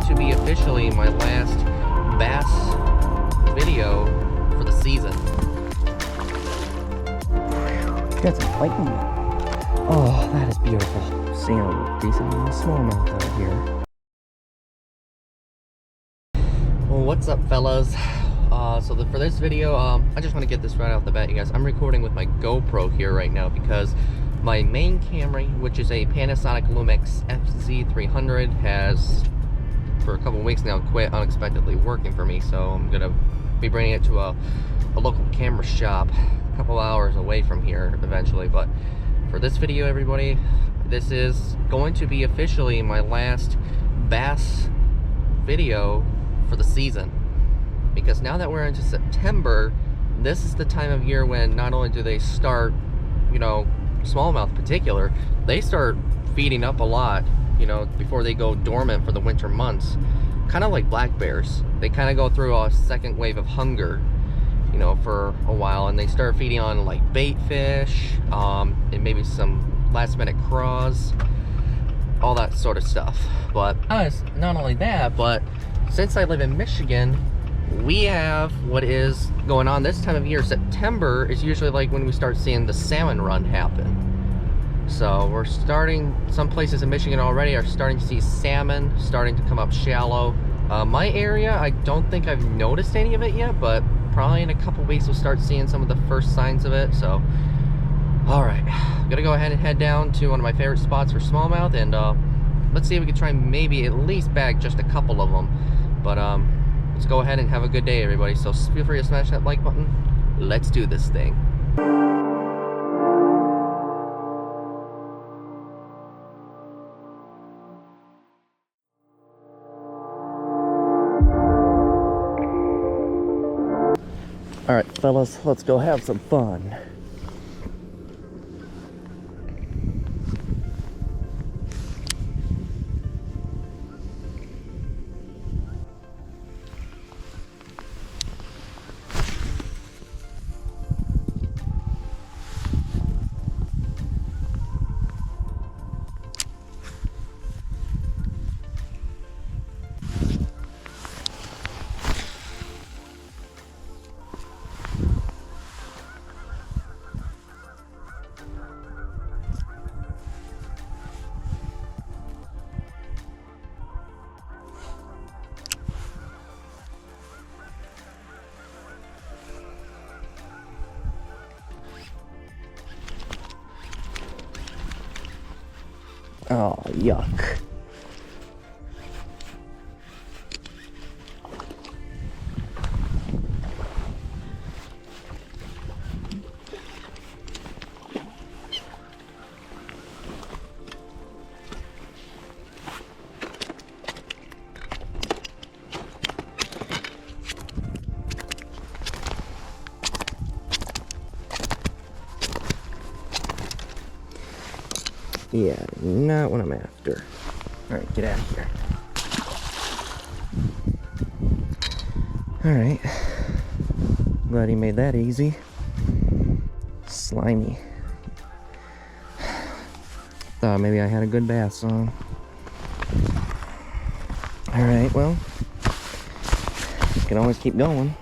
to be officially my last bass video for the season. Got some pike in it. Oh, that is beautiful. Seeing a decent smallmouth out here. Well, what's up, fellas? For this video, I just want to get this right off the bat, you guys. I'm recording with my GoPro here right now because my main camera, which is a Panasonic Lumix FZ150, has for a couple weeks now quit unexpectedly working for me. So I'm gonna be bringing it to a local camera shop a couple hours away from here eventually. But for this video, everybody, this is going to be officially my last bass video for the season. Because now that we're into September, this is the time of year when not only do they start, you know, smallmouth in particular, they start feeding up a lot, you know, before they go dormant for the winter months. Kind of like black bears. They kind of go through a second wave of hunger, you know, for a while, and they start feeding on like bait fish, and maybe some last minute craws, all that sort of stuff. But not only that, but since I live in Michigan, we have what is going on this time of year. September is usually like when we start seeing the salmon run happen. So we're starting, some places in Michigan already are starting to see salmon starting to come up shallow. My area, I don't think I've noticed any of it yet, but probably in a couple weeks we'll start seeing some of the first signs of it. So, all right, I'm gonna go ahead and head down to one of my favorite spots for smallmouth, and let's see if we can try maybe at least bag just a couple of them. But let's go ahead and have a good day, everybody. So feel free to smash that like button. Let's do this thing. All right, fellas, let's go have some fun. Oh, yuck. Yeah, not what I'm after. Alright, get out of here. Alright. Glad he made that easy. Slimy. Thought maybe I had a good bass on. Alright, well, can always keep going.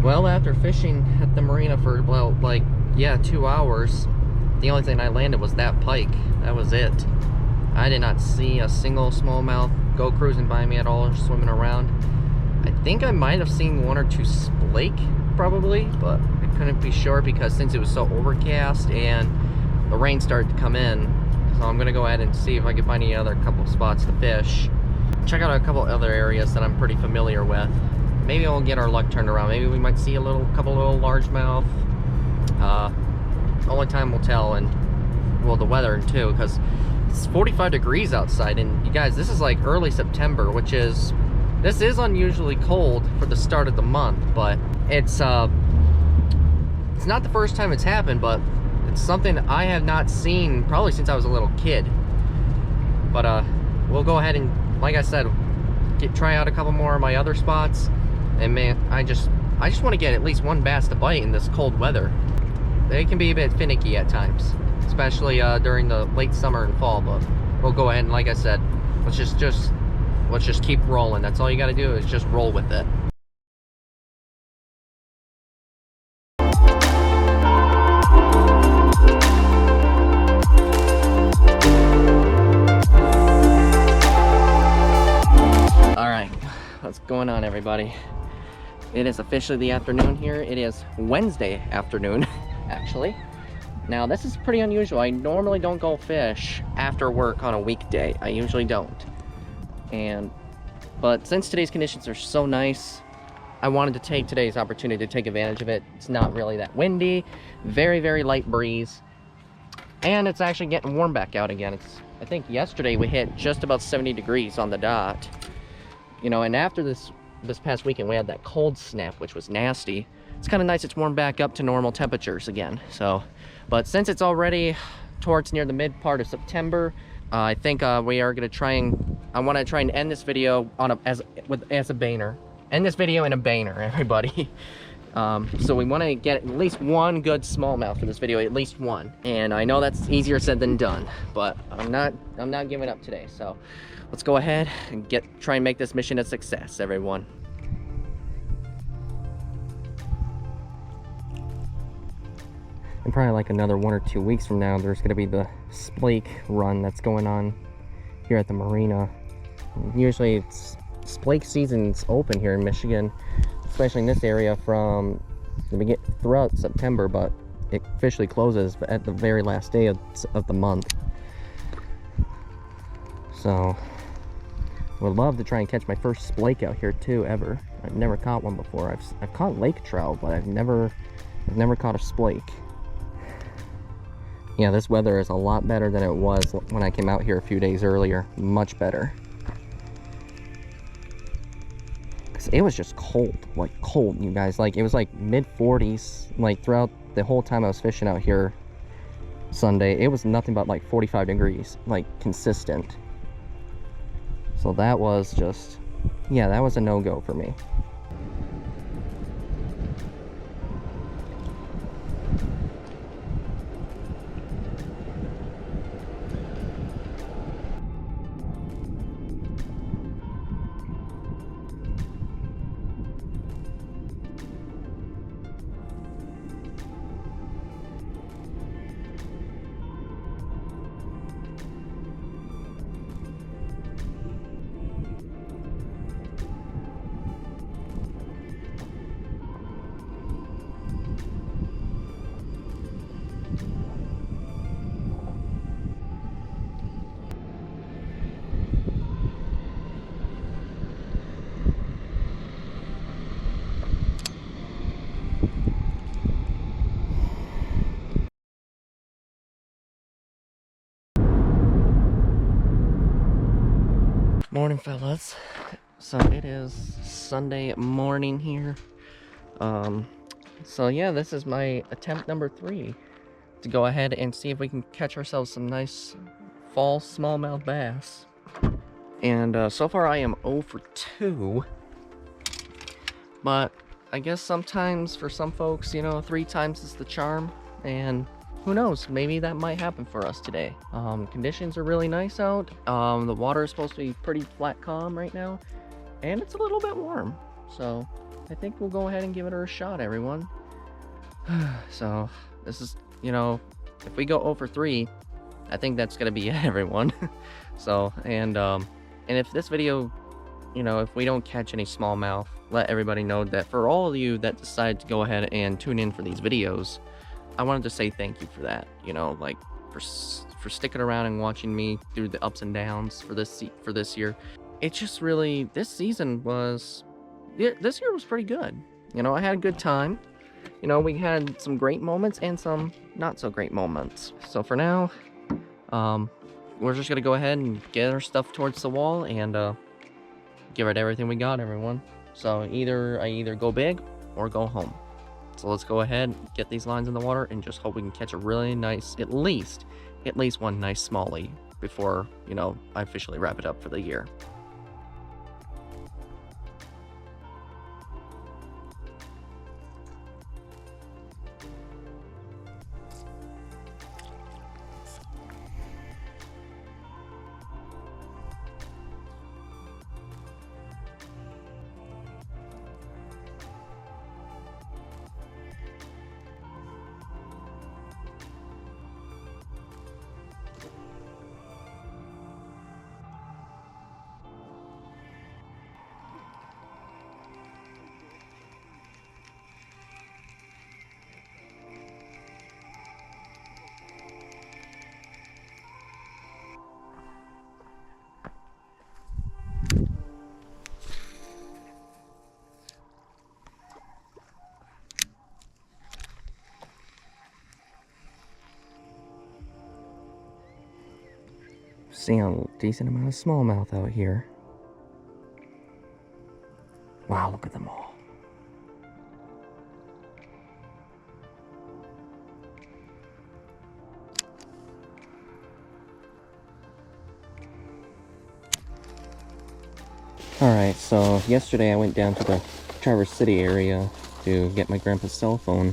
Well, after fishing at the marina for about, like, yeah, 2 hours, the only thing I landed was that pike. That was it. I did not see a single smallmouth go cruising by me at all or swimming around. I think I might have seen one or two splake, probably, but I couldn't be sure because since it was so overcast and the rain started to come in, So I'm gonna go ahead and see if I can find any other couple spots to fish. Check out a couple other areas that I'm pretty familiar with. Maybe we'll get our luck turned around. Maybe we might see a couple little largemouth. Only time will tell, and well, the weather too, because it's 45 degrees outside, and you guys, this is like early September, this is unusually cold for the start of the month, but it's not the first time it's happened, but it's something I have not seen probably since I was a little kid. But we'll go ahead and, like I said, try out a couple more of my other spots. And man, I just want to get at least one bass to bite in this cold weather. They can be a bit finicky at times, especially during the late summer and fall. But we'll go ahead and, like I said, let's just keep rolling. That's all you got to do, is just roll with it. What's going on, everybody? It is officially the afternoon here. It is Wednesday afternoon, actually. Now, this is pretty unusual. I normally don't go fish after work on a weekday. I usually don't. But since today's conditions are so nice, I wanted to take today's opportunity to take advantage of it. It's not really that windy, very, very light breeze, and it's actually getting warm back out again. I think yesterday we hit just about 70 degrees on the dot. You know, and after this past weekend, we had that cold snap, which was nasty. It's kind of nice it's warmed back up to normal temperatures again. So, but since it's already towards near the mid part of September, I think we are going to try and, I want to try and end this video on as a banger. End this video in a banger, everybody. So we want to get at least one good smallmouth for this video, at least one. And I know that's easier said than done, but I'm not giving up today. So let's go ahead and try and make this mission a success, everyone. And probably like another 1 or 2 weeks from now, there's going to be the splake run that's going on here at the marina. Usually it's splake season's open here in Michigan, especially in this area from throughout September, but it officially closes at the very last day of the month. So would love to try and catch my first splake out here too, ever. I've never caught one before. I've caught lake trout, but I've never caught a splake. Yeah, this weather is a lot better than it was when I came out here a few days earlier. Much better. Cause it was just cold, like cold, you guys. Like it was like mid 40s, like throughout the whole time I was fishing out here Sunday. It was nothing but like 45 degrees, like consistent. So that was just, yeah, that was a no-go for me. Morning, fellas. So it is Sunday morning here. So yeah, this is my attempt number 3 to go ahead and see if we can catch ourselves some nice fall smallmouth bass. And so far I am 0 for 2. But I guess sometimes for some folks, you know, 3 times is the charm, and who knows, maybe that might happen for us today. Conditions are really nice out. The water is supposed to be pretty flat calm right now, and it's a little bit warm. So I think we'll go ahead and give it a shot, everyone. So this is, you know, if we go 0 for 3, I think that's gonna be it, everyone. So, and if this video, you know, if we don't catch any smallmouth, let everybody know that for all of you that decide to go ahead and tune in for these videos, I wanted to say thank you for that, you know, like for sticking around and watching me through the ups and downs for this year. It just really, this year was pretty good. You know, I had a good time. You know, we had some great moments and some not so great moments. So for now, we're just gonna go ahead and get our stuff towards the wall and give it everything we got, everyone. So I either go big or go home. So let's go ahead, get these lines in the water, and just hope we can catch a really nice, at least one nice smallie before, you know, I officially wrap it up for the year. Seeing a decent amount of smallmouth out here. Wow, look at them all. Alright, so yesterday I went down to the Traverse City area to get my grandpa's cell phone.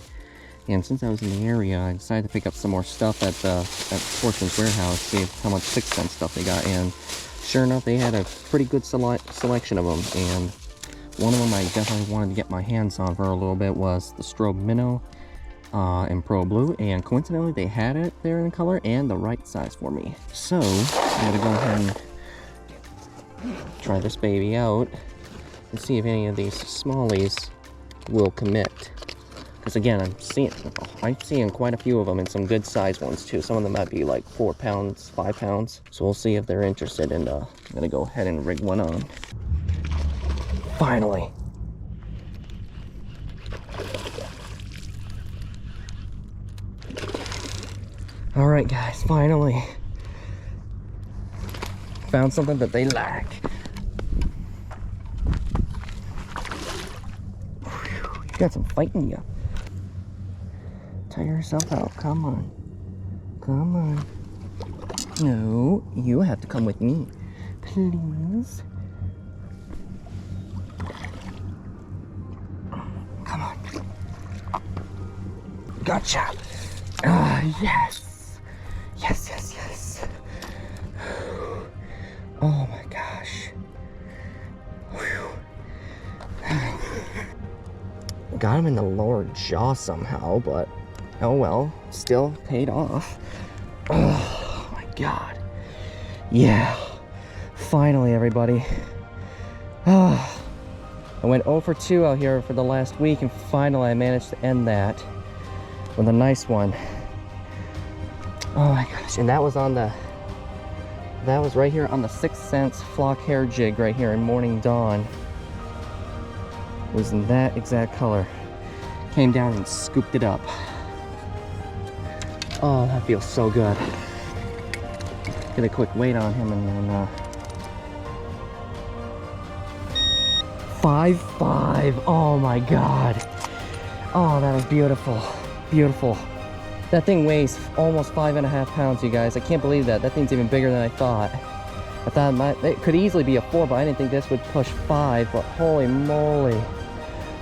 And since I was in the area, I decided to pick up some more stuff at Sportsman's Warehouse, see how much 6 cent stuff they got. And sure enough, they had a pretty good selection of them. And one of them I definitely wanted to get my hands on for a little bit was the Strobe Minnow in Pro Blue. And coincidentally, they had it there in color and the right size for me. So I gotta go ahead and try this baby out and see if any of these smallies will commit. Because again, I'm seeing quite a few of them and some good sized ones too. Some of them might be like 4 pounds, 5 pounds. So we'll see if they're interested, and I'm gonna go ahead and rig one on. Finally. All right, guys, finally. Found something that they like. You got some fight in you. Tire yourself out. Come on. Come on. No, you have to come with me. Please. Come on. Gotcha. Yes. Yes, yes, yes. Oh my gosh. Got him in the lower jaw somehow, but oh well, still paid off. Oh my god. Yeah. Finally, everybody. I went 0 for 2 out here for the last week, and finally I managed to end that with a nice one. Oh my gosh. And that was right here on the 6 cents flock hair jig right here in Morning Dawn. It was in that exact color. Came down and scooped it up. Oh, that feels so good. Get a quick weight on him, and then 5.5. Oh my god. Oh, that was beautiful. Beautiful. That thing weighs almost 5.5 pounds, you guys. I can't believe that. That thing's even bigger than I thought. I thought it could easily be a 4, but I didn't think this would push 5. But holy moly.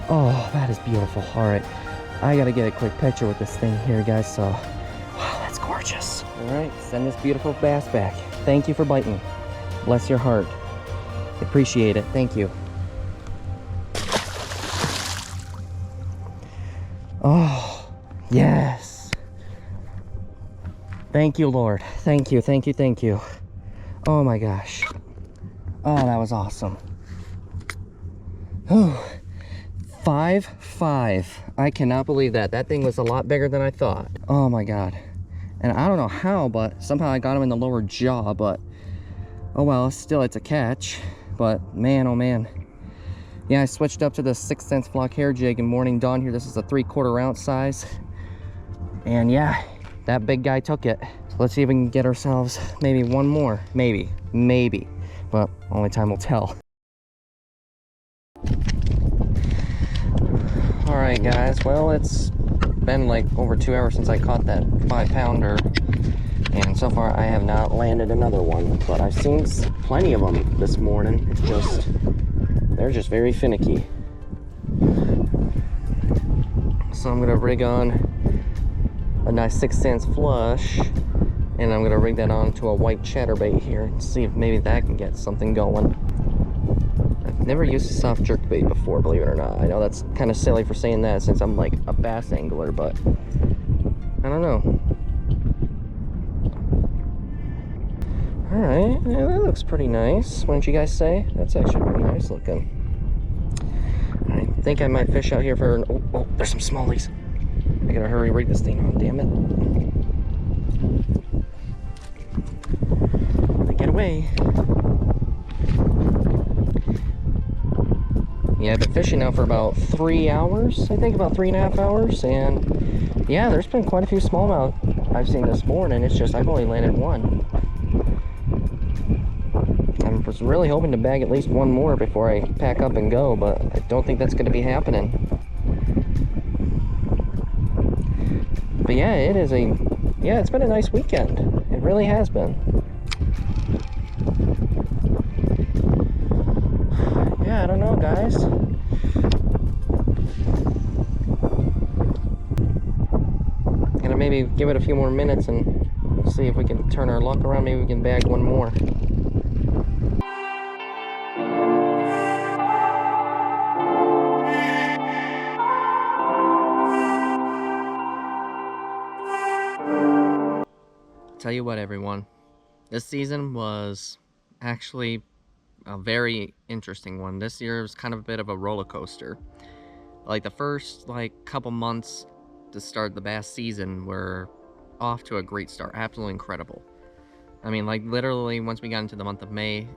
Oh, that is beautiful. All right, I gotta get a quick picture with this thing here, guys. So, wow, that's gorgeous. All right, send this beautiful bass back. Thank you for biting. Bless your heart. Appreciate it. Thank you. Oh, yes. Thank you, Lord. Thank you, thank you, thank you. Oh my gosh. Oh, that was awesome. Oh. 5.5. I cannot believe that. That thing was a lot bigger than I thought. Oh my god. And I don't know how, but somehow I got him in the lower jaw, but oh well, still it's a catch. But man, oh man. Yeah, I switched up to the 6th Sense flock hair jig in Morning Dawn here. This is a 3/4 ounce size. And yeah, that big guy took it. So let's see if we can get ourselves maybe one more. Maybe. But only time will tell. Alright guys, well it's been like over 2 hours since I caught that 5-pounder. And so far I have not landed another one. But I've seen plenty of them this morning. It's just, they're just very finicky. So I'm gonna rig on a nice 6 Sense flush, and I'm gonna rig that on to a white chatterbait here and see if maybe that can get something going. I've never used a soft jerkbait before, believe it or not. I know that's kind of silly for saying that since I'm like a bass angler, but I don't know. Alright, yeah, that looks pretty nice, wouldn't you guys say? That's actually pretty nice looking. I think I might fish out here for an... Oh, there's some smallies. I gotta hurry rig this thing on, damn it. Get away. Yeah, I've been fishing now for about 3 hours, I think about 3.5 hours, and yeah, there's been quite a few smallmouth I've seen this morning. It's just I've only landed one. I was really hoping to bag at least one more before I pack up and go, but I don't think that's going to be happening. But yeah, it's been a nice weekend. It really has been. Yeah, I don't know, guys. Gonna maybe give it a few more minutes and we'll see if we can turn our luck around. Maybe we can bag one more. Tell you what, everyone, this season was actually a very interesting one. This year was kind of a bit of a roller coaster. Like the first couple months to start the bass season were off to a great start, absolutely incredible. I mean, like literally once we got into the month of May,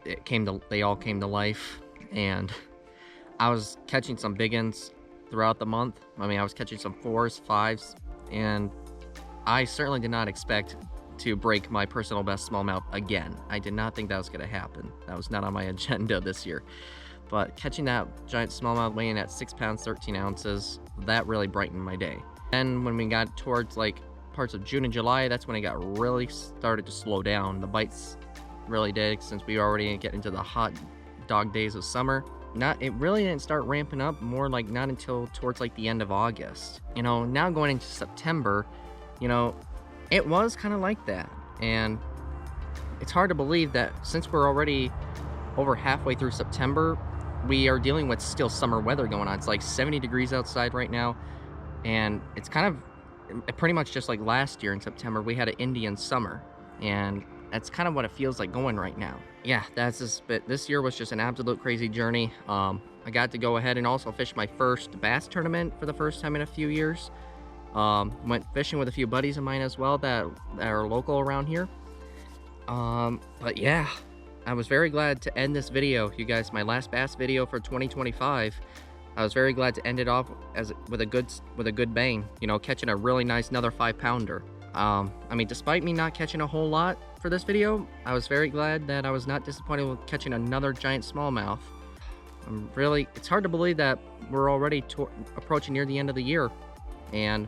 they all came to life, and I was catching some big ones throughout the month. I mean, I was catching some 4s, 5s, and I certainly did not expect to break my personal best smallmouth again. I did not think that was going to happen. That was not on my agenda this year. But catching that giant smallmouth weighing at 6 pounds, 13 ounces, that really brightened my day. And when we got towards parts of June and July, that's when it got really started to slow down. The bites really did, since we already get into the hot dog days of summer. It really didn't start ramping up more not until towards the end of August. You know, now going into September, you know, it was kind of like that, and it's hard to believe that since we're already over halfway through September, we are dealing with still summer weather going on. It's like 70 degrees outside right now, and it's kind of pretty much just like last year in September. We had an Indian summer, and that's kind of what it feels like going right now. Yeah, that's just bit. This year was just an absolute crazy journey. I got to go ahead and also fish my first bass tournament for the first time in a few years. Went fishing with a few buddies of mine as well that are local around here. But yeah, I was very glad to end this video, you guys, my last bass video for 2025. I was very glad to end it off with a good bang, you know, catching a really nice another 5-pounder. I mean, despite me not catching a whole lot for this video, I was very glad that I was not disappointed with catching another giant smallmouth. It's hard to believe that we're already approaching near the end of the year, and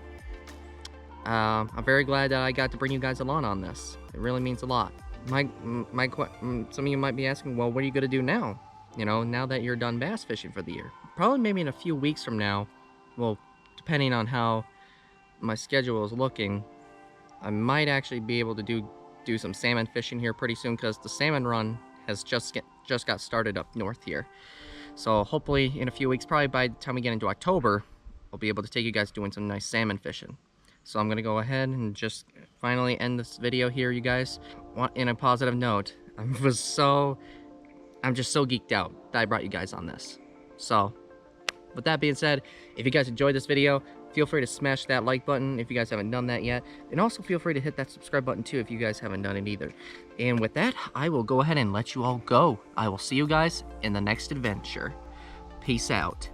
I'm very glad that I got to bring you guys along on this. It really means a lot. Some of you might be asking, well, what are you going to do now? You know, now that you're done bass fishing for the year. Probably maybe in a few weeks from now, well, depending on how my schedule is looking, I might actually be able to do some salmon fishing here pretty soon, because the salmon run has just got started up north here. So hopefully in a few weeks, probably by the time we get into October, I'll be able to take you guys doing some nice salmon fishing. So I'm going to go ahead and just finally end this video here, you guys, in a positive note. I'm just so geeked out that I brought you guys on this. So with that being said, if you guys enjoyed this video, Feel free to smash that like button if you guys haven't done that yet. And also feel free to hit that subscribe button too if you guys haven't done it either. And with that, I will go ahead and let you all go. I will see you guys in the next adventure. Peace out.